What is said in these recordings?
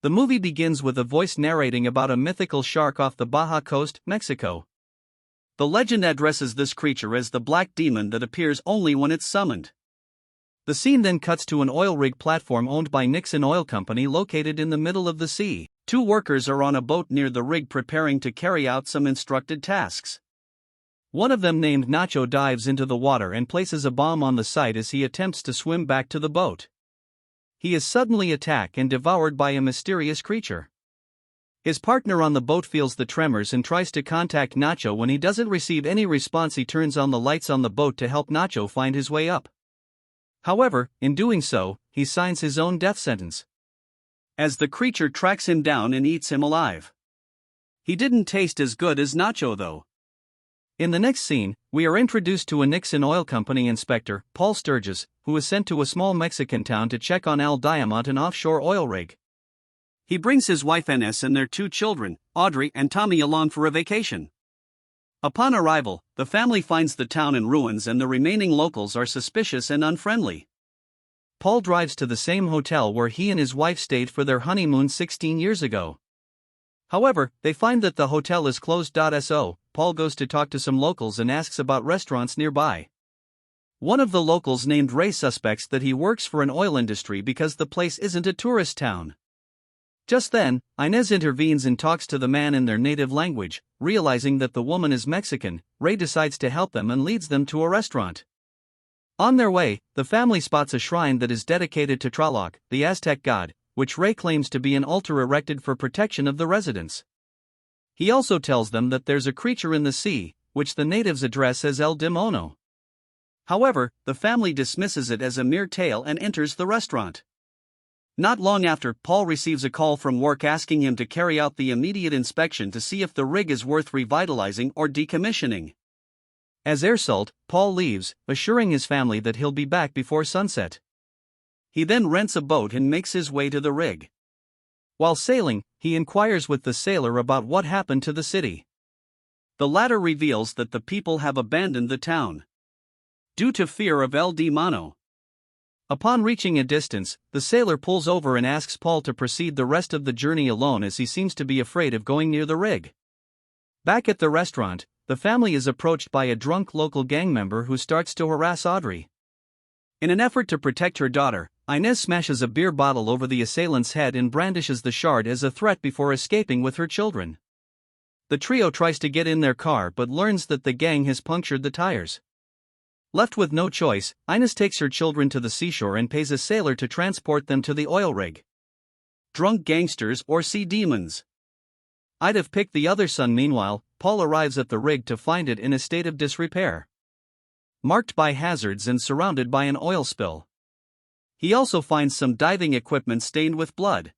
The movie begins with a voice narrating about a mythical shark off the Baja coast, Mexico. The legend addresses this creature as the black demon that appears only when it's summoned. The scene then cuts to an oil rig platform owned by Nixon Oil Company located in the middle of the sea. Two workers are on a boat near the rig preparing to carry out some instructed tasks. One of them, named Nacho, dives into the water and places a bomb on the site as he attempts to swim back to the boat. He is suddenly attacked and devoured by a mysterious creature. His partner on the boat feels the tremors and tries to contact Nacho. When he doesn't receive any response, he turns on the lights on the boat to help Nacho find his way up. However, in doing so, he signs his own death sentence, as the creature tracks him down and eats him alive. He didn't taste as good as Nacho though. In the next scene, we are introduced to a Nixon Oil Company inspector, Paul Sturgis, who is sent to a small Mexican town to check on El Diamante, an offshore oil rig. He brings his wife Ines and their two children, Audrey and Tommy, along for a vacation. Upon arrival, the family finds the town in ruins and the remaining locals are suspicious and unfriendly. Paul drives to the same hotel where he and his wife stayed for their honeymoon 16 years ago. However, they find that the hotel is closed. So, Paul goes to talk to some locals and asks about restaurants nearby. One of the locals, named Ray, suspects that he works for an oil industry because the place isn't a tourist town. Just then, Inez intervenes and talks to the man in their native language. Realizing that the woman is Mexican, Ray decides to help them and leads them to a restaurant. On their way, the family spots a shrine that is dedicated to Tlaloc, the Aztec god, which Ray claims to be an altar erected for protection of the residents. He also tells them that there's a creature in the sea, which the natives address as El Demonio. However, the family dismisses it as a mere tale and enters the restaurant. Not long after, Paul receives a call from work asking him to carry out the immediate inspection to see if the rig is worth revitalizing or decommissioning. As air salt, Paul leaves, assuring his family that he'll be back before sunset. He then rents a boat and makes his way to the rig. While sailing, he inquires with the sailor about what happened to the city. The latter reveals that the people have abandoned the town due to fear of El Demonio. Upon reaching a distance, the sailor pulls over and asks Paul to proceed the rest of the journey alone, as he seems to be afraid of going near the rig. Back at the restaurant, the family is approached by a drunk local gang member who starts to harass Audrey. In an effort to protect her daughter, Inez smashes a beer bottle over the assailant's head and brandishes the shard as a threat before escaping with her children. The trio tries to get in their car but learns that the gang has punctured the tires. Left with no choice, Inez takes her children to the seashore and pays a sailor to transport them to the oil rig. Drunk gangsters or sea demons. I'd have picked the other son. Meanwhile, Paul arrives at the rig to find it in a state of disrepair, marked by hazards and surrounded by an oil spill. He also finds some diving equipment stained with blood.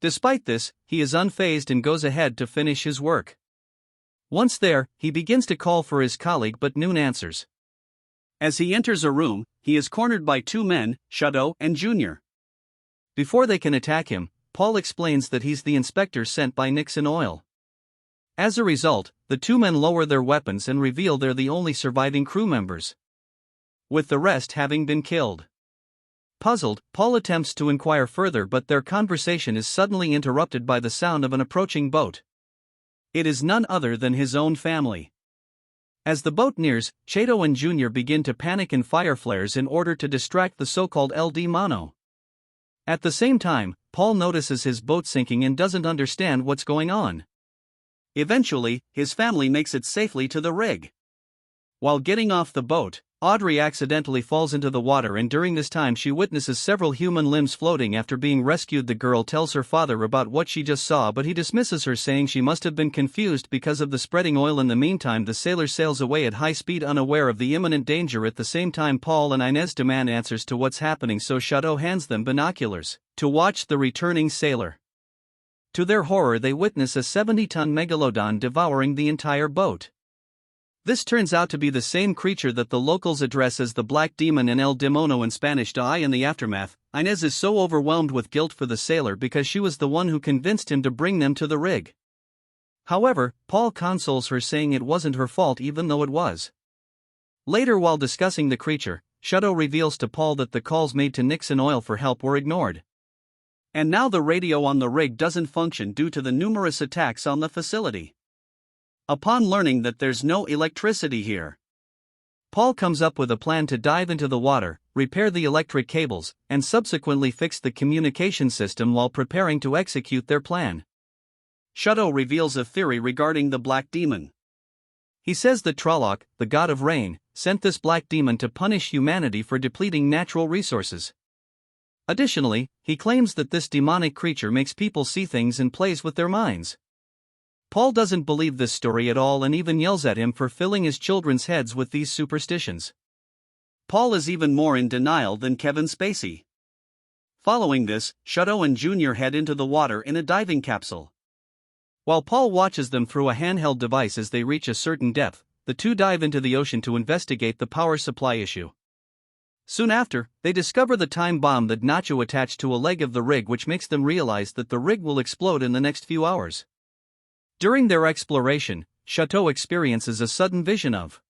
Despite this, he is unfazed and goes ahead to finish his work. Once there, he begins to call for his colleague, but none answers. As he enters a room, he is cornered by two men, Shadow and Junior. Before they can attack him, Paul explains that he's the inspector sent by Nixon Oil. As a result, the two men lower their weapons and reveal they're the only surviving crew members, with the rest having been killed. Puzzled, Paul attempts to inquire further, but their conversation is suddenly interrupted by the sound of an approaching boat. It is none other than his own family. As the boat nears, Chato and Junior begin to panic and fire flares in order to distract the so-called El Demonio. At the same time, Paul notices his boat sinking and doesn't understand what's going on. Eventually, his family makes it safely to the rig. While getting off the boat, Audrey accidentally falls into the water, and during this time she witnesses several human limbs floating. After being rescued, the girl tells her father about what she just saw, but he dismisses her, saying she must have been confused because of the spreading oil. In the meantime, the sailor sails away at high speed, unaware of the imminent danger. At the same time, Paul and Inez demand answers to what's happening, so Shadow hands them binoculars to watch the returning sailor. To their horror, they witness a 70-ton megalodon devouring the entire boat. This turns out to be the same creature that the locals address as the Black Demon and El Demonio in Spanish. In the aftermath, Inez is so overwhelmed with guilt for the sailor because she was the one who convinced him to bring them to the rig. However, Paul consoles her, saying it wasn't her fault even though it was. Later, while discussing the creature, Shadow reveals to Paul that the calls made to Nixon Oil for help were ignored. And now the radio on the rig doesn't function due to the numerous attacks on the facility. Upon learning that there's no electricity here, Paul comes up with a plan to dive into the water, repair the electric cables, and subsequently fix the communication system while preparing to execute their plan. Shuto reveals a theory regarding the Black Demon. He says that Trolloc, the god of rain, sent this black demon to punish humanity for depleting natural resources. Additionally, he claims that this demonic creature makes people see things and plays with their minds. Paul doesn't believe this story at all and even yells at him for filling his children's heads with these superstitions. Paul is even more in denial than Kevin Spacey. Following this, Shuto and Junior head into the water in a diving capsule. While Paul watches them through a handheld device as they reach a certain depth, the two dive into the ocean to investigate the power supply issue. Soon after, they discover the time bomb that Nacho attached to a leg of the rig, which makes them realize that the rig will explode in the next few hours. During their exploration, Shuto experiences a sudden vision of